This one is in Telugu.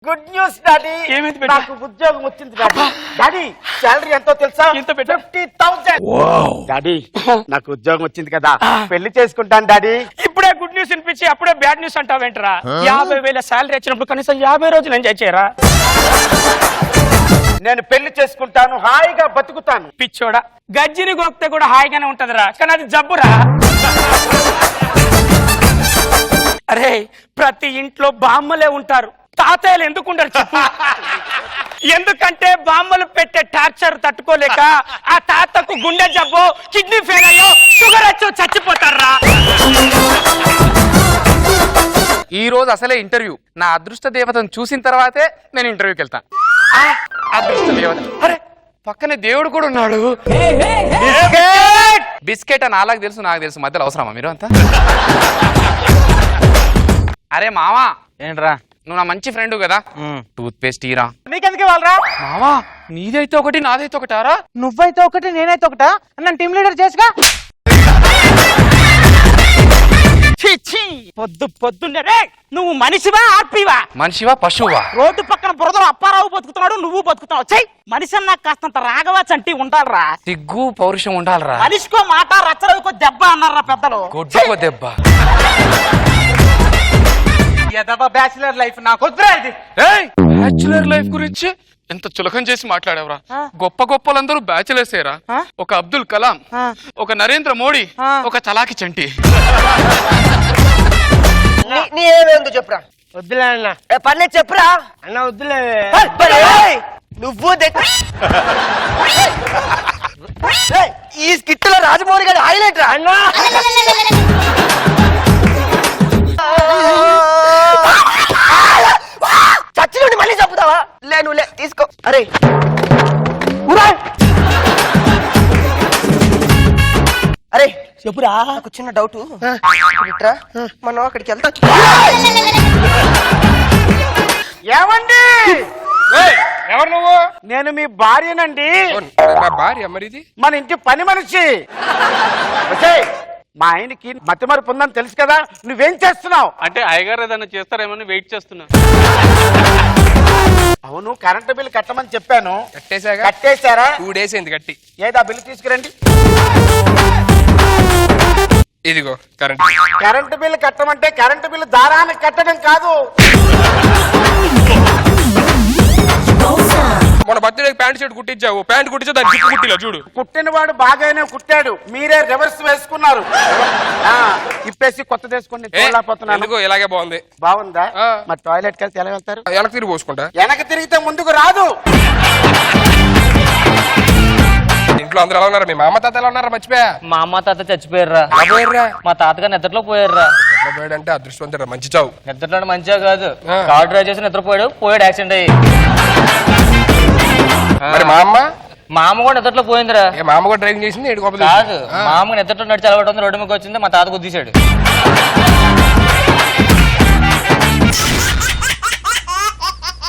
Good news daddy. ఏమైంది నాకు ఉద్యోగం వచ్చింది డాడీ. డాడీ శాలరీ ఎంతో తెలుసా? ఎంత పెట్టా? 50,000. డాడీ నాకు ఉద్యోగం వచ్చింది కదా, పెళ్లి చేసుకుంటాను డాడీ. ఇప్పుడే గుడ్ న్యూస్ వినిపించి అప్పుడే బ్యాడ్ న్యూస్ అంటావేంటరా? 50,000 శాలరీ వచ్చినప్పుడు కనీసం 50 రోజులు ఎంజాయ్ చేయరా? నేను పెళ్లి చేసుకుంటాను, హాయిగా బతుకుతాను. పిచ్చోడా, గజ్జిని గోక్తే కూడా హాయిగానే ఉంటదిరా, కానీ అది జబ్బురా. అరే ప్రతి ఇంట్లో బామ్మలే ఉంటారు, తాతయ్యలు ఎందుకు ఉండరు చెప్పు? ఎందుకంటే బామ్మలు పెట్టే టార్చర్ తట్టుకోలేక ఆ తాతకు గుండె జబ్బు, కిడ్నీ ఫెయిల్ అయ్యో, షుగర్ వచ్చి చచ్చిపోతారా. ఈ రోజు అసలే ఇంటర్వ్యూ. నా అదృష్ట దేవతను చూసిన తర్వాతే నేను ఇంటర్వ్యూకి వెళ్తాను. అదృష్ట దేవత, అరే పక్కనే దేవుడు కూడా ఉన్నాడు. బిస్కెట్ అని అలాగ తెలుసు, నాకు తెలుసు, మధ్యలో అవసరమా మీరు అంతా? అరే మావా, ఏంట్రా నువ్వు నా మంచి ఫ్రెండ్ కదా, టూత్ పేస్ట్ ఈరా. నీకెందుకు వాళ్ళరా? మావా నీదైతే ఒకటి నాదైతే ఒకటారా? నువ్వైతే ఒకటి నేనైతే ఒకటా? నన్ను టీం లీడర్ చేసుగా. పొద్దు పొద్దున్నే రే, నువ్వు మనిషివా ఆర్పివా? మనిషివా పశువా? రోడ్డు పక్కన బురదలో అప్పారావు బతుకుతున్నాడు, నువ్వు బతుకుతున్నావు. చెయ్, మనిషి అన్నా కాస్తంత రాఘవ చంటి ఉండాలరా. సిగ్గు పౌరుషం ఉండాలరా. మనిషికో మాట రచ్చరవికో దెబ్బ అన్నారా పెద్దలు. గొడ్డుకో దెబ్బ. బ్యాచిలర్ లైఫ్ నాకు వద్దురా. ఇది బ్యాచులర్ లైఫ్ గురించి ఎంత చులకం చేసి మాట్లాడేవరా? గొప్ప గొప్పలందరూ బ్యాచులర్సేరా. ఒక అబ్దుల్ కలాం, ఒక నరేంద్ర మోడీ, ఒక చలాకి చంటి. నీ ఏమేందో చెప్పురా. వద్దులే అన్న. పర్లేదు చెప్పురా అన్న వద్దులే. నువ్వు ఈ స్కిట్ లో రాజమౌళి గారి హైలైట్ రా అన్నా. చచ్చి నుండి మళ్ళీ చెప్పుతావా? నువ్వు లే తీసుకో. అరే అరే చెప్పురా. నాకు చిన్న డౌట్. ఇట్రా మనం అక్కడికి వెళ్తాం. ఏమండి? ఎవరు నువ్వు? నేను మీ భార్యనండి. భార్య మరిది మన ఇంటి పని మనిషి. ఒసేయ్, మా ఆయనకి మతిమరుపు ఉందని తెలుసు కదా, నువ్వేం చేస్తున్నావు? అంటే అయ్యగారు ఏదైనా చేస్తారేమని వెయిట్ చేస్తున్నా. అవును, కరెంటు బిల్లు కట్టమని చెప్పాను. కట్టేశాగా. కట్టేశారా? 2 days అయింది కట్టి. ఏదా బిల్లు తీసుకురండి. ఇదిగో కరెంట్. కరెంటు బిల్లు కట్టమంటే కరెంటు బిల్లు దారానికి కట్టడం కాదు. మన బర్త్డే ప్యాంట్ షర్ట్ కుట్టించావు, ప్యాంట్ కుట్టించా దాన్ని జిప్పు కుట్టిలా చూడు. కుట్టినవాడు బాగానే కుట్టాడు, మీరే రివర్స్ వేసుకున్నారు. ఇప్పేసి కొత్త వేసుకుని చూడలేకపోతున్నాను. ఎందుకో ఇలాగే బాగుంది. బాగుందా? మరి టాయిలెట్ కలిసి ఎలా వెళ్తారు? వెనక్కి తిరిగి పోసుకుంటా. వెనక తిరిగితే ముందుకు రాదు. ఇంట్లో అందరూ ఎలా ఉన్నారు? మీ మామ తాత ఎలా ఉన్నారా? మర్చిపోయా. మా అమ్మ తాత చచ్చిపోయారా. మా తాతగారు నిద్రలో పోయారా. అంటే అదృష్టవంతుడు, మంచి చావు. నిద్రలో మంచిగా కాదు, కార్ డ్రైవ్ చేసి నిద్రపోయాడు, పోయాడు యాక్సిడెంట్ అయ్యి. మరి మా అమ్మ? మా అమ్మ కూడా నిద్రలో పోయిందిరా. మా అమ్మ కూడా డ్రైవింగ్ చేసింది. కాదు, మా అమ్మ నిద్రలో నడిచి అలవాటు ఉంది, రోడ్డు మీకు వచ్చింది, మా తాత గుద్దీశాడు.